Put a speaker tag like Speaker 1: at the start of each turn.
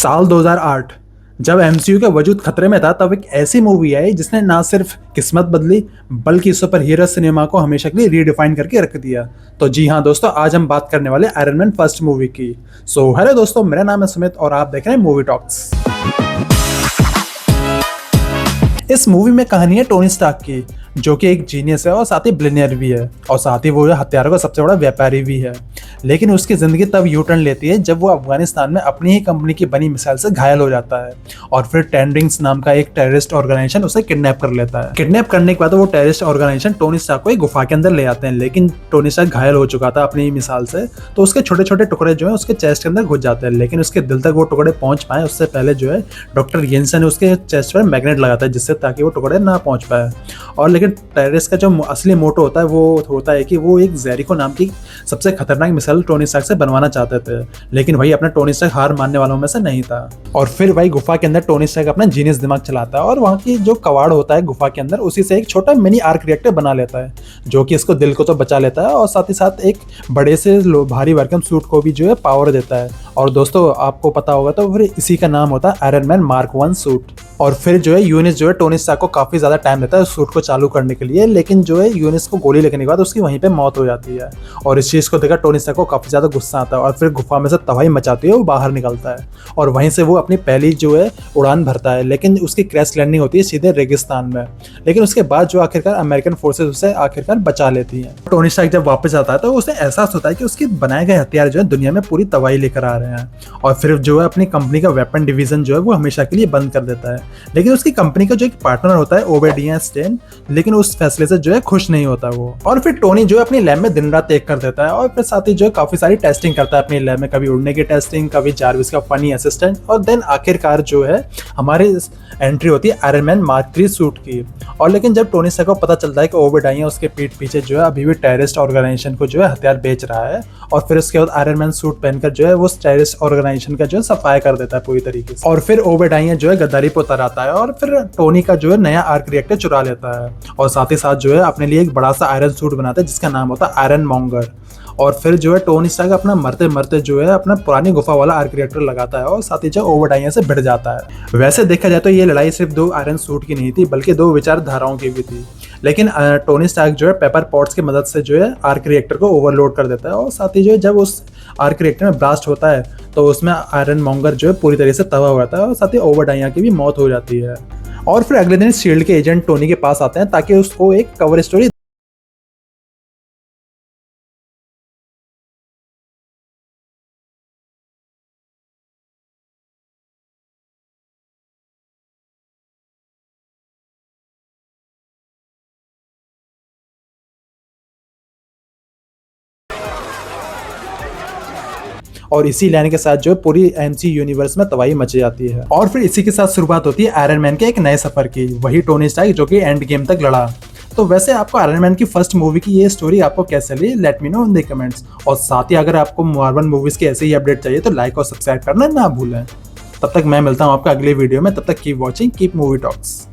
Speaker 1: साल 2008 जब एमसीयू का वजूद खतरे में था, तब एक ऐसी मूवी आई जिसने ना सिर्फ किस्मत बदली बल्कि सुपर हीरो सिनेमा को हमेशा के लिए रीडिफाइन करके रख दिया। तो जी हाँ दोस्तों, आज हम बात करने वाले आयरन मैन फर्स्ट मूवी की। सो हेलो दोस्तों, मेरा नाम है सुमित और आप देख रहे हैं मूवी टॉक्स। इस मूवी में कहानी है टोनी स्टार्क की, जो कि एक जीनियस है और साथ ही बिलियनियर भी है, और साथ ही वो हथियारों का सबसे बड़ा व्यापारी भी है। लेकिन उसकी ज़िंदगी तब यू टर्न लेती है जब वो अफगानिस्तान में अपनी ही कंपनी की बनी मिसाइल से घायल हो जाता है, और फिर टेन रिंग्स नाम का एक टेररिस्ट ऑर्गेनाइजेशन उसे किडनैप कर लेता है। किडनैप करने के बाद वो टेररिस्ट ऑर्गेनाइजेशन टोनी स्टार्क को एक गुफा के अंदर ले आते हैं, लेकिन टोनी स्टार्क घायल हो चुका था अपनी मिसाइल से, तो उसके छोटे छोटे टुकड़े जो है उसके चेस्ट के अंदर घुस जाते हैं। लेकिन उसके दिल तक वो टुकड़े पहुंच पाए उससे पहले जो है डॉक्टर येंसन उसके चेस्ट पर मैग्नेट लगाता है, जिससे ताकि वो टुकड़े ना पहुंच पाए। और लेकिन टेररिस्ट का जो असली मोटो होता है वो होता है कि वो एक जेरिको नाम की सबसे खतरनाक मिसाइल टोनी स्टार्क से बनवाना चाहते थे, लेकिन वही अपना टोनी स्टार्क हार मानने वालों में से नहीं था। और फिर वही गुफा के अंदर टोनी स्टार्क अपना जीनियस दिमाग चलाता है और वहाँ की जो कवाड़ होता है गुफा के अंदर, उसी से एक छोटा मिनी आर्क रिएक्टर बना लेता है, जो कि इसको दिल को तो बचा लेता है और साथ ही साथ एक बड़े से भारी भरकम सूट को भी जो है पावर देता है। और दोस्तों आपको पता होगा तो फिर इसी का नाम होता है आयरन मैन मार्क 1 सूट। और फिर जो है यूनिस जो है टोनी स्टार्क को काफी ज्यादा टाइम लेता है उस सूट को चालू करने के लिए, लेकिन जो है यूनिस को गोली लगने के बाद उसकी वहीं पे मौत हो जाती है। और इस चीज को देखकर टोनी स्टार्क को काफी ज्यादा गुस्सा आता है और फिर गुफा में से तबाही मचाते हुए वो बाहर निकलता है और वहीं से वो अपनी पहली जो है उड़ान भरता है, लेकिन उसकी क्रैश लैंडिंग होती है सीधे रेगिस्तान में। लेकिन उसके बाद जो आखिरकार अमेरिकन फोर्सेस उसे आखिरकार बचा लेती हैं। टोनी स्टार्क जब वापस आता है तो उसे एहसास होता है कि उसके बनाए गए हथियार जो है दुनिया में पूरी तबाही लेकर आ रहे हैं, और फिर जो है अपनी कंपनी का वेपन डिवीजन जो है वो हमेशा के लिए बंद कर देता है। लेकिन उसकी कंपनी का जो एक पार्टनर होता है ओबेडिया स्टेन, लेकिन उस फैसले से जो है खुश नहीं होता वो। और फिर टोनी जो है अपनी लैब में दिन रात एक कर देता है और फिर साथ ही जो है काफी सारी टेस्टिंग करता है अपनी लैब में, कभी उड़ने की टेस्टिंग, कभी जारविस का फनी असिस्टेंट, और देन आखिरकार जो है हमारी एंट्री होती है आयरन मैन मार्क 3 सूट की। और लेकिन जब टोनी स्टार्क को पता चलता है कि ओबेडिया उसके पीठ पीछे जो है अभी भी टेररिस्ट ऑर्गेनाइजेशन को जो है हथियार बेच रहा है, और फिर उसके बाद आयरन मैन सूट पहनकर जो है वो टेररिस्ट ऑर्गेनाइजेशन का जो है सफाया कर देता है पूरी तरीके से। और फिर ओबेडिया जो है गद्दारी पर उतर आता है और फिर टोनी का जो है नया आर्क रिएक्टर चुरा लेता है, और साथ ही साथ जो है अपने लिए एक बड़ा सा आयरन सूट बनाता है जिसका नाम होता है आयरन मॉन्गर। और फिर जो है टोनी स्टार्क अपना मरते मरते जो है अपना पुरानी गुफा वाला आर्क रिएक्टर लगाता है और साथ ही जो ओबेडिया से भिड़ जाता है। वैसे देखा जाए तो ये लड़ाई सिर्फ दो आयरन सूट की नहीं थी, बल्कि दो विचारधाराओं की भी थी। लेकिन टोनी स्टार्क जो है पेपर पॉट्स की मदद से जो है आर्क रिएक्टर को ओवरलोड कर देता है, और साथ ही जो है जब उस आर्क रिएक्टर में ब्लास्ट होता है तो उसमें आयरन मॉन्गर जो है पूरी तरह से तबाह हो जाता है और साथ ही ओबेडिया की भी मौत हो जाती है। और फिर अगले दिन शील्ड के एजेंट टोनी के पास आते हैं ताकि उसको एक कवर स्टोरी और इसी लाइन के साथ जो है पूरी एमसी यूनिवर्स में तबाही मच जाती है। और फिर इसी के साथ शुरुआत होती है आयरन मैन के एक नए सफर की, वही टोनी स्टार्क जो कि एंड गेम तक लड़ा। तो वैसे आपको आयरन मैन की फर्स्ट मूवी की ये स्टोरी आपको कैसे लगी, let me know in the comments. और साथ ही अगर आपको मार्वल मूवीज की ऐसे ही अपडेट चाहिए तो लाइक और सब्सक्राइब करना ना भूलें। तब तक मैं मिलता हूँ आपका अगले वीडियो में, तब तक keep watching, keep movie talks.